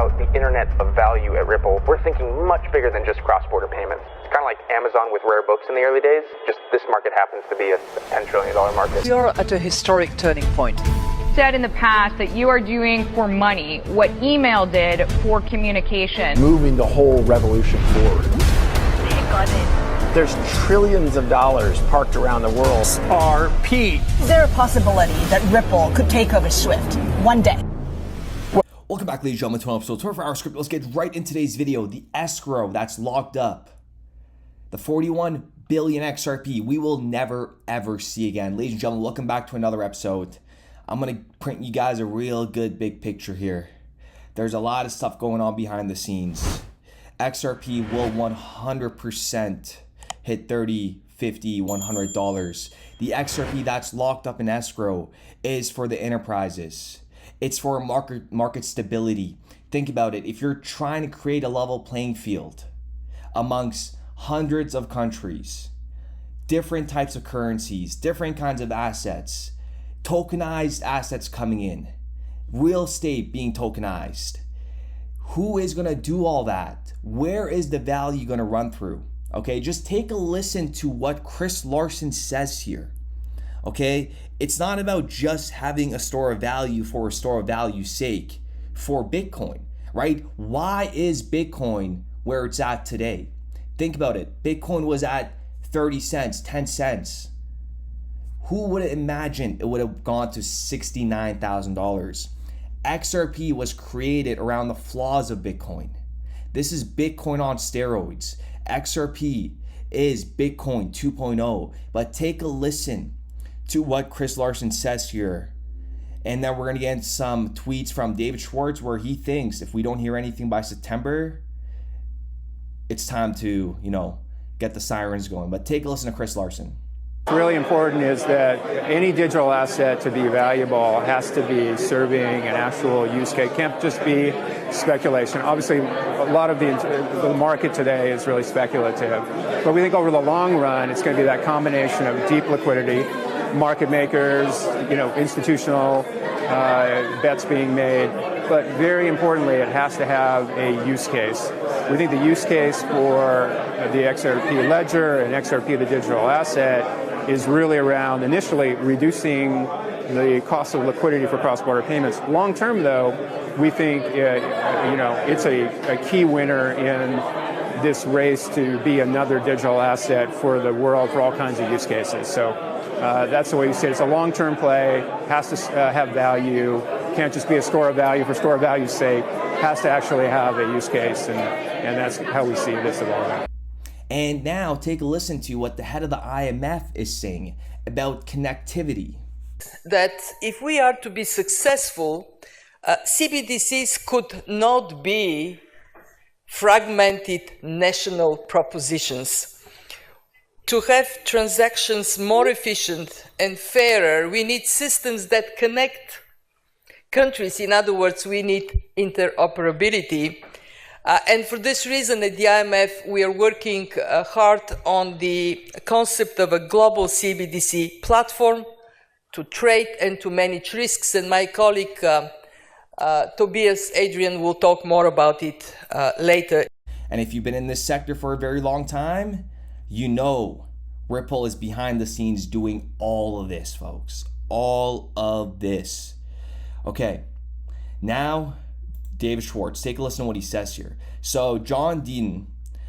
about the internet of value at Ripple, we're thinking much bigger than just cross-border payments. It's kind of like Amazon with rare books in the early days, just this market happens to be a $10 trillion market. We are at a historic turning point. Said in the past that you are doing for money what email did for communication. Moving the whole revolution forward. There's trillions of dollars parked around the world. XRP. Is there a possibility that Ripple could take over SWIFT one day? Welcome back, ladies and gentlemen, to an episode 24 Hour Script. Let's get right in today's video. The escrow that's locked up. The 41 billion XRP we will never, ever see again. Ladies and gentlemen, welcome back to another episode. I'm going to print you guys a real good big picture here. There's a lot of stuff going on behind the scenes. XRP will 100% hit $30, $50, $100. The XRP that's locked up in escrow is for the enterprises. It's for market stability. Think about it. If you're trying to create a level playing field amongst hundreds of countries, different types of currencies, different kinds of assets, tokenized assets coming in, real estate being tokenized, who is going to do all that? Where is the value going to run through? Okay, just take a listen to what Chris Larsen says here. Okay, it's not about just having a store of value for a store of value's sake for Bitcoin, right? Why is Bitcoin where it's at today? Think about it. Bitcoin was at 30 cents, 10 cents. Who would have imagined it would have gone to $69,000? XRP was created around the flaws of Bitcoin. This is Bitcoin on steroids. XRP is Bitcoin 2.0. But take a listen to what Chris Larsen says here. And then we're going to get some tweets from David Schwartz where he thinks if we don't hear anything by September, it's time to, get the sirens going. But take a listen to Chris Larsen. What's really important is that any digital asset to be valuable has to be serving an actual use case. It can't just be speculation. Obviously, a lot of the market today is really speculative. But we think over the long run, it's going to be that combination of deep liquidity, market makers, institutional bets being made. But very importantly, it has to have a use case. We think the use case for the XRP ledger and XRP, the digital asset, is really around initially reducing the cost of liquidity for cross-border payments. Long term, though, we think it's a key winner in this race to be another digital asset for the world for all kinds of use cases. So that's the way you see it. It's a long-term play, has to have value, can't just be a store of value for store of value's sake, has to actually have a use case, and that's how we see this evolving. And now take a listen to what the head of the IMF is saying about connectivity. That if we are to be successful, CBDCs could not be fragmented national propositions. To have transactions more efficient and fairer, we need systems that connect countries. In other words, we need interoperability. And for this reason, at the IMF, we are working hard on the concept of a global CBDC platform to trade and to manage risks. And my colleague, Tobias Adrian, will talk more about it later. And if you've been in this sector for a very long time, you know Ripple is behind the scenes doing all of this, folks. All of this. Okay, now David Schwartz, take a listen to what he says here. So John Deaton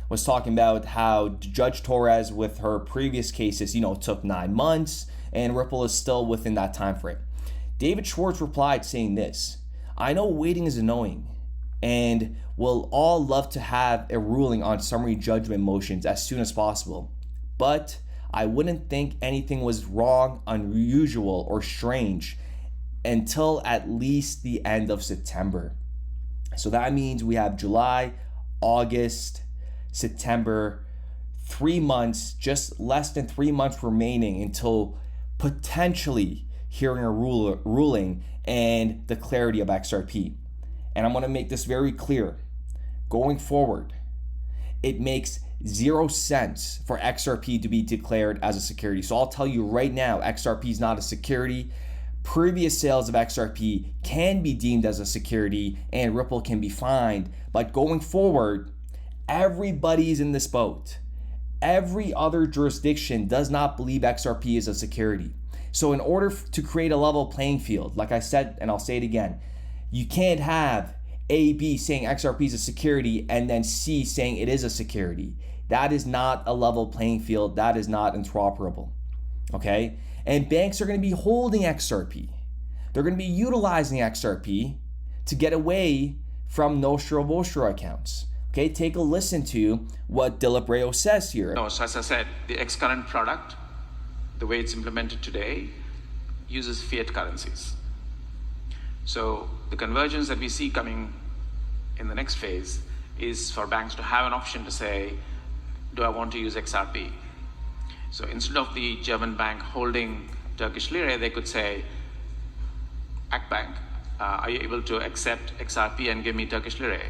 was talking about how Judge Torres with her previous cases, took 9 months and Ripple is still within that time frame. David Schwartz replied saying this: I know waiting is annoying and we'll all love to have a ruling on summary judgment motions as soon as possible, but I wouldn't think anything was wrong, unusual, or strange until at least the end of September. So that means we have July, August, September, 3 months, just less than 3 months remaining until potentially hearing a ruling and the clarity of XRP. And I'm going to make this very clear. Going forward, it makes 0 sense for XRP to be declared as a security. So I'll tell you right now, XRP is not a security. Previous sales of XRP can be deemed as a security and Ripple can be fined, but going forward, everybody's in this boat. Every other jurisdiction does not believe XRP is a security. So in order to create a level playing field, like I said, and I'll say it again, you can't have A, B saying XRP is a security and then C saying it is a security. That is not a level playing field. That is not interoperable, okay? And banks are going to be holding XRP. They're going to be utilizing XRP to get away from Nostro Vostro accounts. Okay, take a listen to what Dilip Rayo says here. No, so as I said, the X-current product, the way it's implemented today, uses fiat currencies. So the convergence that we see coming in the next phase is for banks to have an option to say, do I want to use XRP? So instead of the German bank holding Turkish lira, they could say, Akbank, are you able to accept XRP and give me Turkish lira?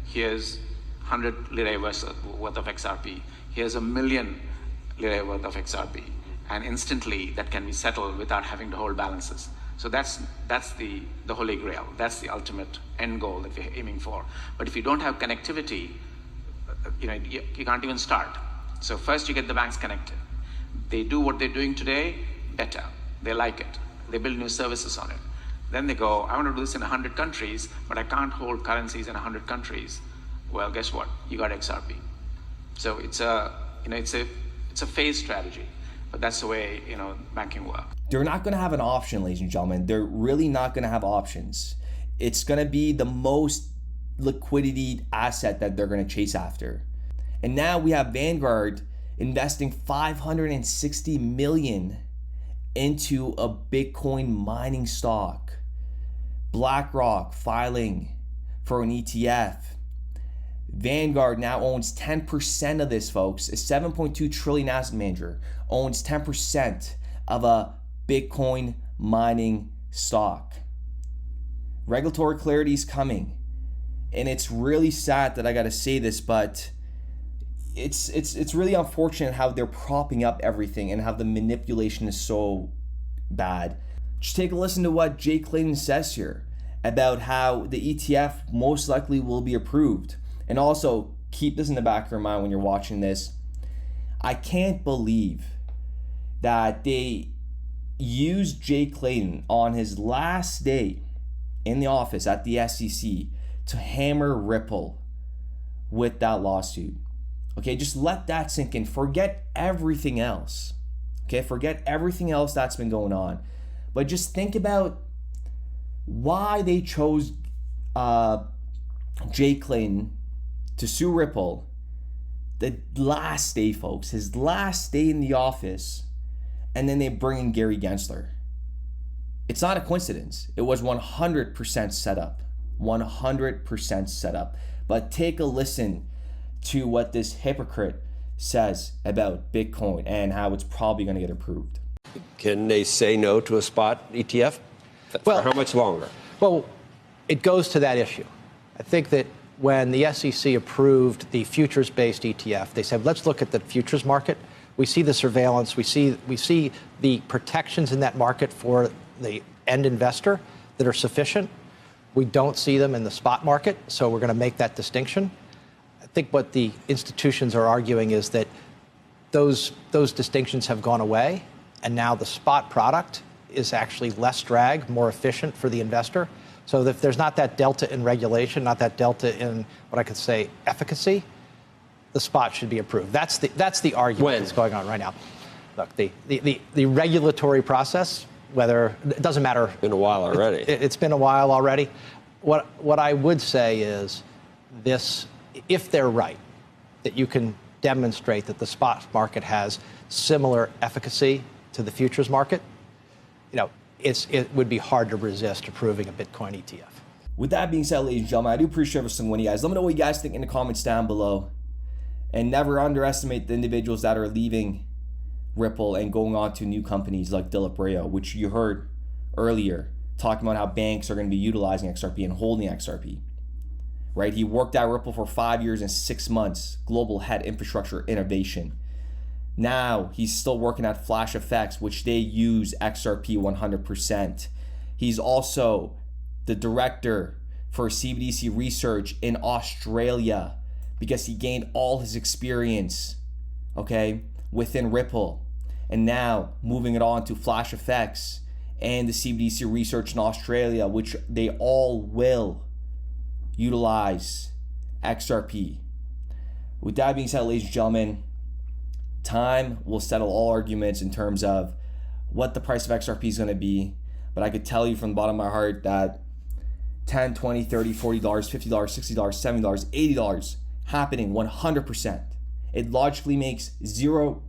Here's 100 lira worth of XRP. Here's 1 million lira worth of XRP. And instantly that can be settled without having to hold balances. So that's the holy grail. That's the ultimate end goal that we're aiming for. But if you don't have connectivity, you can't even start. So first you get the banks connected. They do what they're doing today better. They like it. They build new services on it. Then they go, I want to do this in 100 countries, but I can't hold currencies in 100 countries. Well, guess what? You got XRP. So it's a phase strategy, but that's the way banking works. They're not going to have an option, ladies and gentlemen. They're really not going to have options. It's going to be the most liquidity asset that they're going to chase after. And now we have Vanguard investing $560 million into a Bitcoin mining stock. BlackRock filing for an ETF. Vanguard now owns 10% of this, folks. A 7.2 trillion asset manager owns 10% of a Bitcoin mining stock. Regulatory clarity is coming. And it's really sad that I got to say this, but it's really unfortunate how they're propping up everything and how the manipulation is so bad. Just take a listen to what Jay Clayton says here about how the ETF most likely will be approved. And also, keep this in the back of your mind when you're watching this. I can't believe that they used Jay Clayton on his last day in the office at the SEC to hammer Ripple with that lawsuit. Okay, just let that sink in. Forget everything else. Okay, forget everything else that's been going on. But just think about why they chose Jay Clayton to sue Ripple the last day, folks. His last day in the office. And then they bring in Gary Gensler. It's not a coincidence. It was 100% set up. 100% set up. But take a listen to what this hypocrite says about Bitcoin and how it's probably going to get approved. Can they say no to a spot ETF? For how much longer? Well, it goes to that issue. I think that when the SEC approved the futures-based ETF, they said, let's look at the futures market. We see the surveillance. We see the protections in that market for the end investor that are sufficient. We don't see them in the spot market, so we're going to make that distinction. I think what the institutions are arguing is that those distinctions have gone away, and now the spot product is actually less drag, more efficient for the investor. So if there's not that delta in regulation, not that delta in what I could say efficacy, the spot should be approved. That's the argument that's going on right now. Look, the regulatory process, whether it doesn't matter. It's been a while already. It's been a while already. What I would say is this: if they're right, that you can demonstrate that the spot market has similar efficacy to the futures market, it would be hard to resist approving a Bitcoin ETF. With that being said, ladies and gentlemen, I do appreciate every single one of you guys. Let me know what you guys think in the comments down below. And never underestimate the individuals that are leaving Ripple and going on to new companies like Dilip Rayo, which you heard earlier, talking about how banks are going to be utilizing XRP and holding XRP. Right? He worked at Ripple for 5 years and 6 months, global head infrastructure innovation. Now he's still working at Flash Effects, which they use XRP 100%. He's also the director for CBDC research in Australia because he gained all his experience, okay, within Ripple. And now moving it on to Flash FX and the CBDC research in Australia, which they all will utilize XRP. With that being said, ladies and gentlemen, time will settle all arguments in terms of what the price of XRP is going to be. But I could tell you from the bottom of my heart that $10, $20, $30, $40, $50, $60, $70, $80 happening 100%. It logically makes 0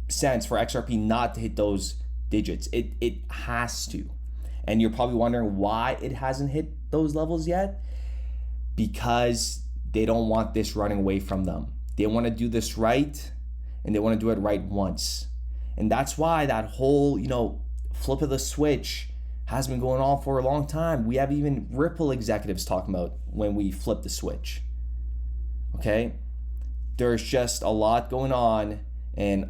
sense for XRP not to hit those digits. It has to. And you're probably wondering why it hasn't hit those levels yet. Because they don't want this running away from them. They want to do this right, and they want to do it right once. And that's why that whole, flip of the switch has been going on for a long time. We have even Ripple executives talking about when we flip the switch. Okay? There's just a lot going on, and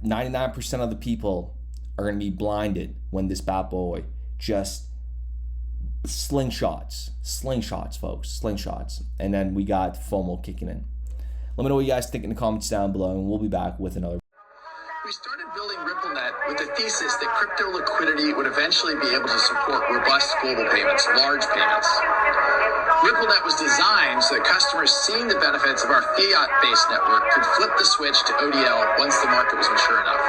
99% of the people are going to be blinded when this bad boy just slingshots, folks, slingshots. And then we got FOMO kicking in. Let me know what you guys think in the comments down below, and we'll be back with another. We started building RippleNet with the thesis that crypto liquidity would eventually be able to support robust global payments, large payments. RippleNet was designed so that customers seeing the benefits of our fiat-based network could flip the switch to ODL once the market was mature enough.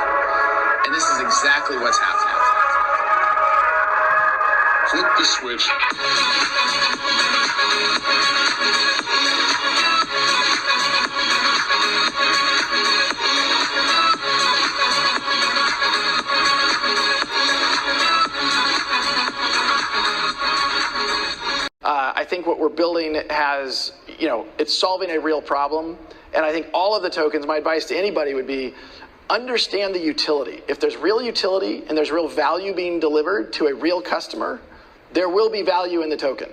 And this is exactly what's happening. Flip the switch. I think what we're building has, it's solving a real problem. And I think all of the tokens, my advice to anybody would be, understand the utility. If there's real utility and there's real value being delivered to a real customer, there will be value in the token.